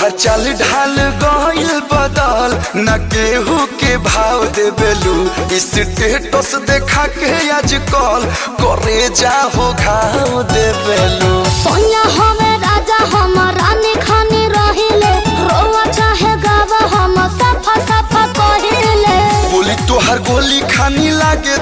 तोहर चाल ढाल गइल बदल न केहू के भाव देबेलू स्टेटस देखा के आजकल करे जा हो घाव देबेलू। सोनिया हमें राजा हम रानी खानी रहिले रोवा चाहे गावा हम सफा सफा कहिले। बोली तोहर गोली खानी लागे